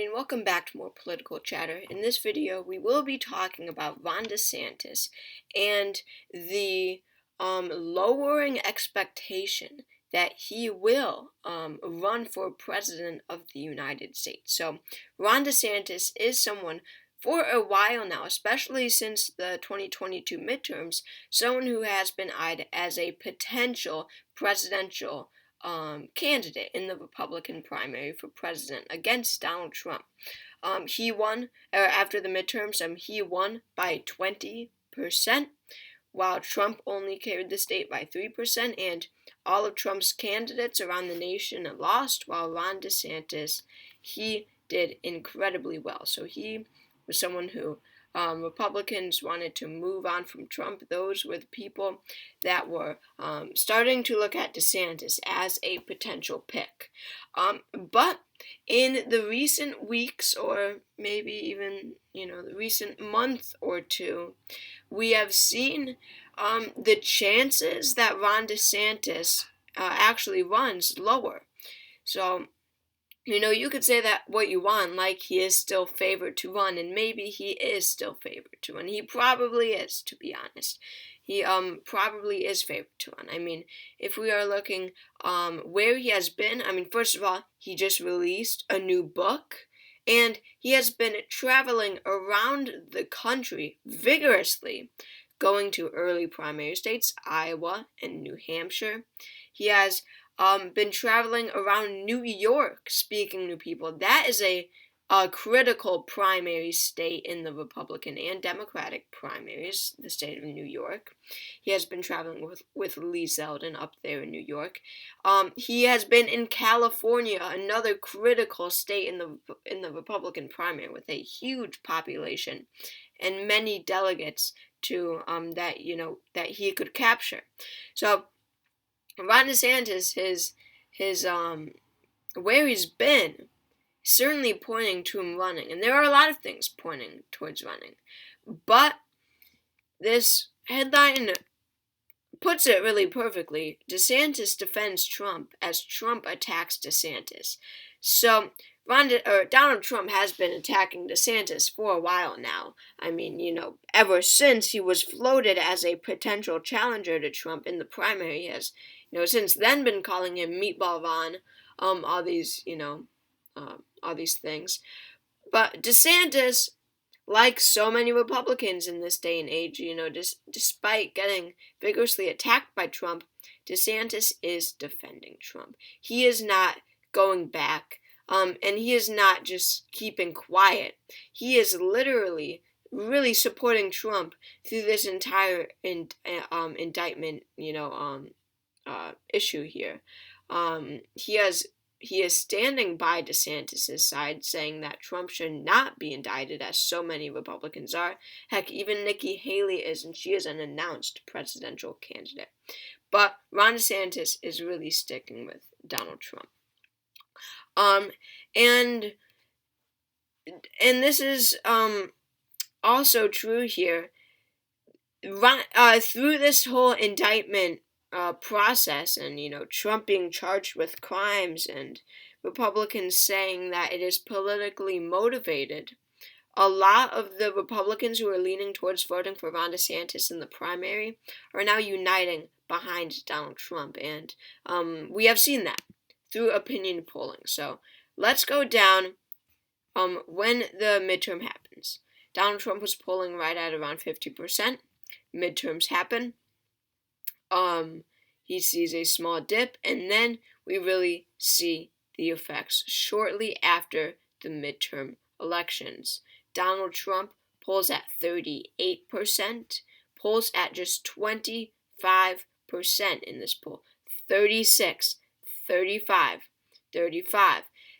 And welcome back to more political chatter. In this video, we will be talking about Ron DeSantis and the lowering expectation that he will run for president of the United States. So, Ron DeSantis is someone for a while now, especially since the 2022 midterms, someone who has been eyed as a potential presidential candidate in the Republican primary for president against Donald Trump. He won after the midterms. He won by 20%, while Trump only carried the state by 3%, and all of Trump's candidates around the nation lost, while Ron DeSantis, he did incredibly well. So he was someone who Republicans wanted to move on from Trump. Those were the people that were starting to look at DeSantis as a potential pick. But in the recent weeks, or maybe even, the recent month or two, we have seen the chances that Ron DeSantis actually runs lower. So, you could say that what you want, like he is still favored to run, and maybe he is still favored to run. He probably is, to be honest. He probably is favored to run. If we are looking where he has been, first of all, he just released a new book, and he has been traveling around the country vigorously, going to early primary states, Iowa and New Hampshire. He has been traveling around New York, speaking to people. That is a critical primary state in the Republican and Democratic primaries, the state of New York. He has been traveling with Lee Zeldin up there in New York. He has been in California, another critical state in the Republican primary, with a huge population and many delegates to that he could capture. So Ron DeSantis, his where he's been, certainly pointing to him running, and there are a lot of things pointing towards running. But this headline puts it really perfectly. DeSantis defends Trump as Trump attacks DeSantis. So Donald Trump has been attacking DeSantis for a while now. Ever since he was floated as a potential challenger to Trump in the primary, he has, since then been calling him Meatball Ron, all these things. But DeSantis, like so many Republicans in this day and age, despite getting vigorously attacked by Trump, DeSantis is defending Trump. He is not going back. And he is not just keeping quiet. He is literally really supporting Trump through this entire indictment, issue here. He is standing by DeSantis' side, saying that Trump should not be indicted, as so many Republicans are. Heck, even Nikki Haley is, and she is an announced presidential candidate. But Ron DeSantis is really sticking with Donald Trump. And this is also true here. Through this whole indictment process, and Trump being charged with crimes, and Republicans saying that it is politically motivated, a lot of the Republicans who are leaning towards voting for Ron DeSantis in the primary are now uniting behind Donald Trump, and we have seen that through opinion polling. So let's go down when the midterm happens. Donald Trump was polling right at around 50%. Midterms happen. He sees a small dip, and then we really see the effects shortly after the midterm elections. Donald Trump polls at 38%, polls at just 25% in this poll. 36, 35.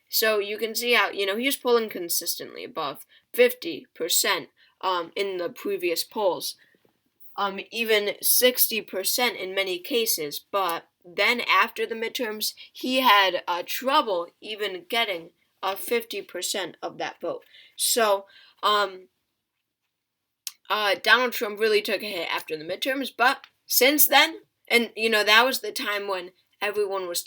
So you can see how, he was polling consistently above 50% in the previous polls. Even 60% in many cases. But then after the midterms, he had trouble even getting 50% of that vote. So Donald Trump really took a hit after the midterms. But since then, and that was the time when everyone was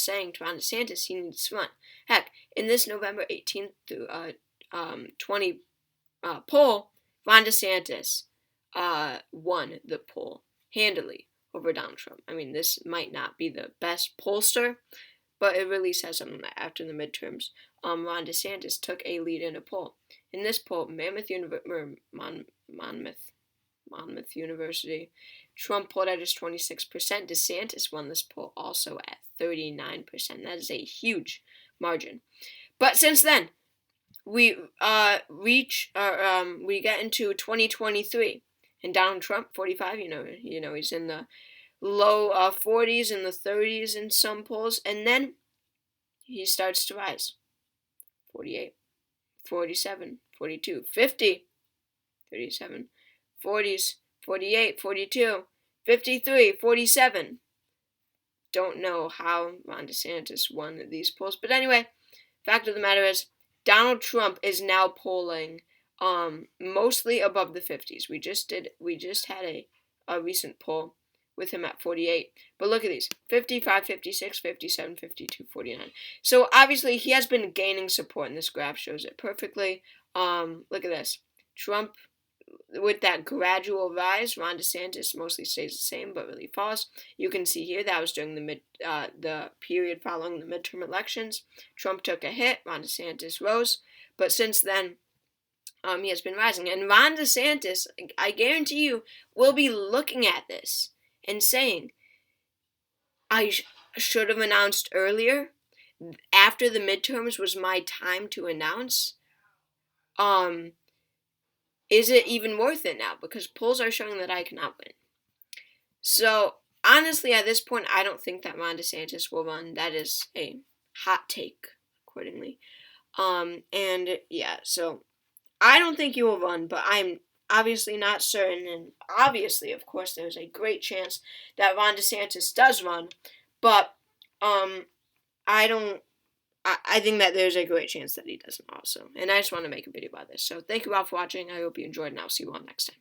saying to Ron DeSantis he needs to run. Heck, in this November 18th through 20 poll, Ron DeSantis won the poll handily over Donald Trump. I mean, this might not be the best pollster, but it really says something that after the midterms, Ron DeSantis took a lead in a poll. In this poll, Monmouth University, Trump polled at just 26%. DeSantis won this poll also at 39%. That is a huge margin. But since then, we get into 2023, and Donald Trump, 45, he's in the low 40s and the 30s in some polls, and then he starts to rise. 48, 47, 42, 50, 37, 40s, 48, 42, 53, 47. Don't know how Ron DeSantis won these polls, but anyway, fact of the matter is, Donald Trump is now polling mostly above the 50s. We just had a recent poll with him at 48. But look at these. 55, 56, 57, 52, 49. So obviously he has been gaining support, and this graph shows it perfectly. Look at this. Trump, with that gradual rise, Ron DeSantis mostly stays the same but really falls. You can see here that was during the period following the midterm elections. Trump took a hit, Ron DeSantis rose, but since then he has been rising. And Ron DeSantis, I guarantee you, will be looking at this and saying, I should have announced earlier. After the midterms was my time to announce. Is it even worth it now? Because polls are showing that I cannot win. So, honestly, at this point, I don't think that Ron DeSantis will run. That is a hot take, accordingly. And yeah, so I don't think he will run, but I'm obviously not certain. And obviously, of course, there's a great chance that Ron DeSantis does run. But I think that there's a great chance that he doesn't also. And I just want to make a video about this. So thank you all for watching. I hope you enjoyed, and I'll see you all next time.